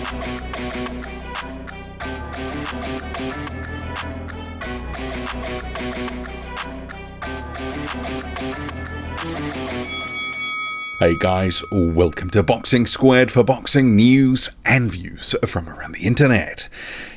Hey guys, welcome to Boxing Squared for boxing news and views from around the internet.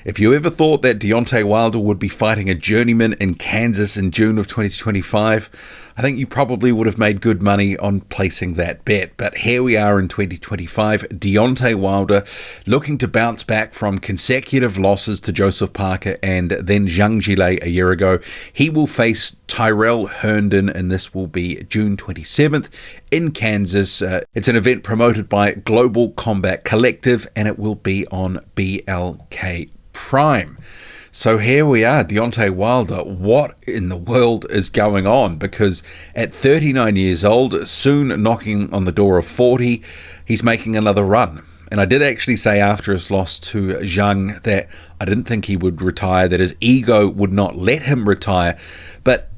If you ever thought that Deontay Wilder would be fighting a journeyman in Kansas in June of 2025, I think you probably would have made good money on placing that bet. But here we are in 2025, Deontay Wilder looking to bounce back from consecutive losses to Joseph Parker and then Zhang Jilei a year ago. He will face Tyrell Herndon, and this will be June 27th in Kansas. It's an event promoted by Global Combat Collective, and it will be on BLK Prime. So here we are, Deontay Wilder. What in the world is going on? Because at 39 years old, soon knocking on the door of 40, he's making another run. And I did actually say after his loss to Zhang that I didn't think he would retire, that his ego would not let him retire. But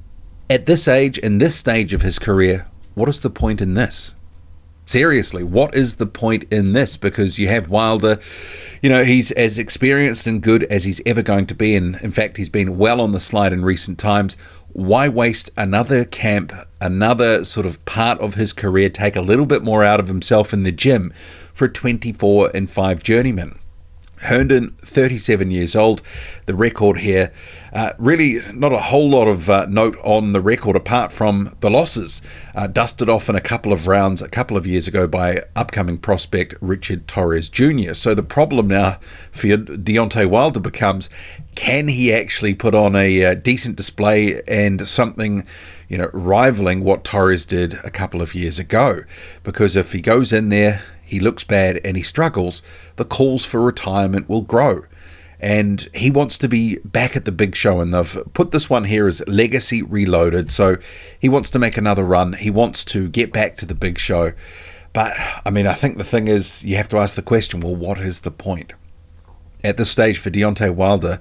at this age, in this stage of his career, what is the point in this? Seriously, what is the point in this? Because you have Wilder, he's as experienced and good as he's ever going to be. And in fact, he's been well on the slide in recent times. Why waste another camp, another sort of part of his career, take a little bit more out of himself in the gym for a 24-5 journeyman? Herndon, 37 years old. The record here, really not a whole lot of note on the record apart from the losses. Dusted off in a couple of rounds a couple of years ago by upcoming prospect Richard Torres Jr. So the problem now for Deontay Wilder becomes, can he actually put on a decent display and something rivaling what Torres did a couple of years ago? Because if he goes in there, he looks bad and he struggles, the calls for retirement will grow. And he wants to be back at the big show, and they've put this one here as Legacy Reloaded. So he wants to make another run. He wants to get back to the big show. But, I think the thing is, you have to ask the question, well, what is the point? At this stage for Deontay Wilder,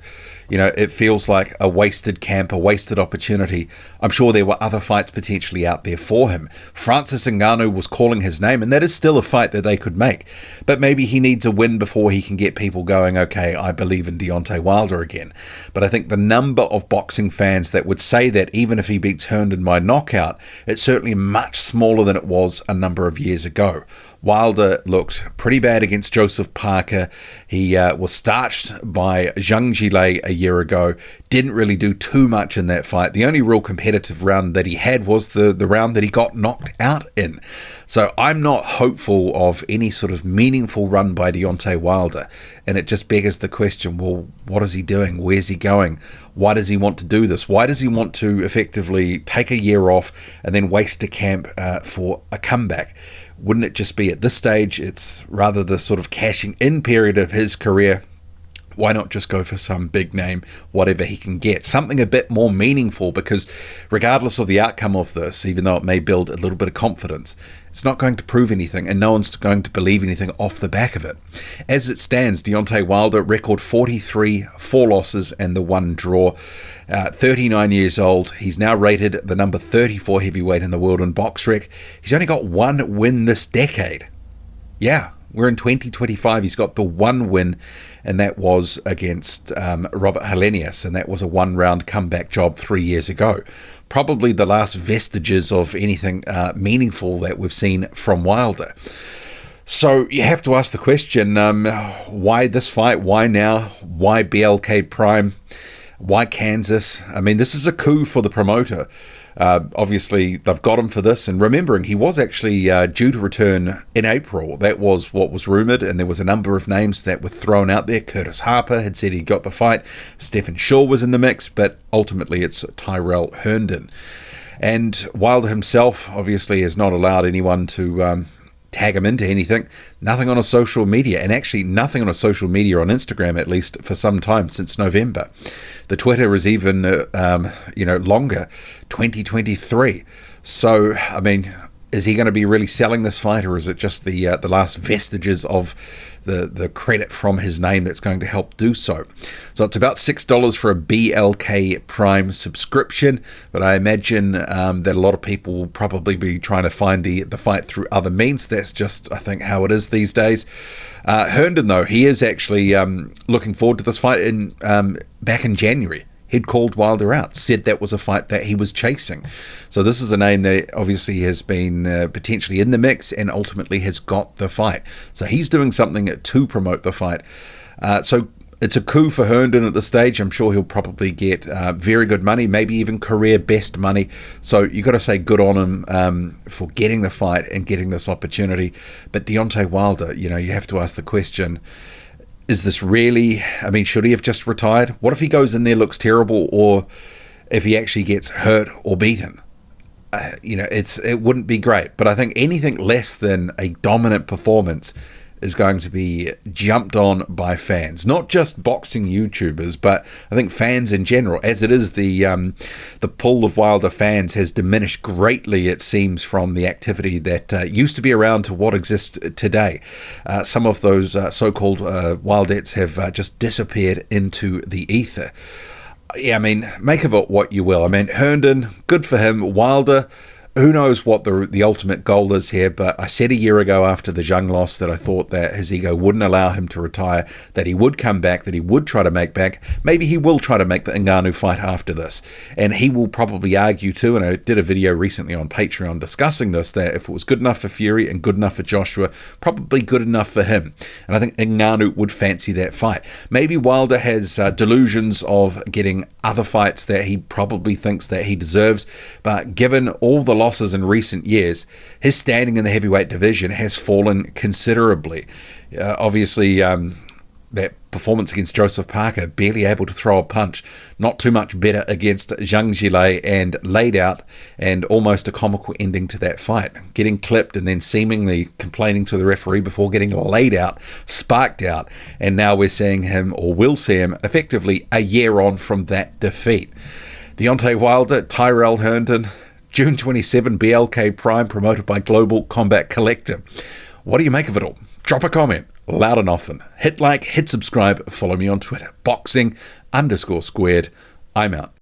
it feels like a wasted camp, a wasted opportunity. I'm sure there were other fights potentially out there for him. Francis Ngannou was calling his name, and that is still a fight that they could make. But maybe he needs a win before he can get people going, okay, I believe in Deontay Wilder again. But I think the number of boxing fans that would say that even if he beats Herndon by knockout, it's certainly much smaller than it was a number of years ago. Wilder looked pretty bad against Joseph Parker. He was starched by Zhang Jilei a year ago. Didn't really do too much in that fight. The only real competitive round that he had was the round that he got knocked out in. So I'm not hopeful of any sort of meaningful run by Deontay Wilder. And it just beggars the question, well, what is he doing? Where's he going? Why does he want to do this? Why does he want to effectively take a year off and then waste a camp for a comeback? Wouldn't it just be at this stage, it's rather the sort of cashing in period of his career? Why not just go for some big name, whatever he can get? Something a bit more meaningful, because regardless of the outcome of this, even though it may build a little bit of confidence, it's not going to prove anything, and no one's going to believe anything off the back of it. As it stands, Deontay Wilder, record 43, 4 losses and the 1 draw. 39 years old. He's now rated the number 34 heavyweight in the world in BoxRec. He's only got 1 win this decade. Yeah, we're in 2025. He's got the 1 win, and that was against Robert Helenius, and that was a 1-round comeback job 3 years ago. Probably the last vestiges of anything meaningful that we've seen from Wilder. So you have to ask the question, why this fight? Why now? Why BLK Prime? Why Kansas? This is a coup for the promoter. Obviously, they've got him for this. And remembering, he was actually due to return in April. That was what was rumoured, and there was a number of names that were thrown out there. Curtis Harper had said he got the fight. Stephen Shaw was in the mix, but ultimately it's Tyrell Herndon. And Wilder himself, obviously, has not allowed anyone to tag him into anything. Nothing on a social media, and actually nothing on a social media on Instagram, at least for some time, since November. The Twitter is even longer, 2023. So is he going to be really selling this fight, or is it just the last vestiges of the credit from his name that's going to help do so? So it's about $6 for a BLK Prime subscription, but I imagine that a lot of people will probably be trying to find the fight through other means. That's just, I think, how it is these days. Herndon, though, he is actually looking forward to this fight. Back in January, he'd called Wilder out, said that was a fight that he was chasing. So this is a name that obviously has been potentially in the mix and ultimately has got the fight. So he's doing something to promote the fight. So it's a coup for Herndon at this stage. I'm sure he'll probably get very good money, maybe even career best money. So you got to say good on him for getting the fight and getting this opportunity. But Deontay Wilder, you have to ask the question, is this really, should he have just retired? What if he goes in there, looks terrible, or if he actually gets hurt or beaten? It wouldn't be great. But I think anything less than a dominant performance is going to be jumped on by fans, not just boxing YouTubers, but I think fans in general. As it is, the pool of Wilder fans has diminished greatly, it seems, from the activity that used to be around to what exists today. Some of those so-called Wildettes have just disappeared into the ether. Yeah, make of it what you will. Herndon, good for him. Wilder, who knows what the ultimate goal is here, but I said a year ago after the Jung loss that I thought that his ego wouldn't allow him to retire, that he would come back, that he would try to make back. Maybe he will try to make the Ngannou fight after this, and he will probably argue too, and I did a video recently on Patreon discussing this, that if it was good enough for Fury and good enough for Joshua, probably good enough for him, and I think Ngannou would fancy that fight. Maybe Wilder has delusions of getting other fights that he probably thinks that he deserves, but given all the losses in recent years, his standing in the heavyweight division has fallen considerably. Obviously, that performance against Joseph Parker, barely able to throw a punch, not too much better against Zhang Zhilei, and laid out, and almost a comical ending to that fight. Getting clipped and then seemingly complaining to the referee before getting laid out, sparked out, and now we're seeing him, or will see him, effectively a year on from that defeat. Deontay Wilder, Tyrell Herndon, June 27, BLK Prime, promoted by Global Combat Collective. What do you make of it all? Drop a comment, loud and often. Hit like, hit subscribe, follow me on Twitter. Boxing_squared. I'm out.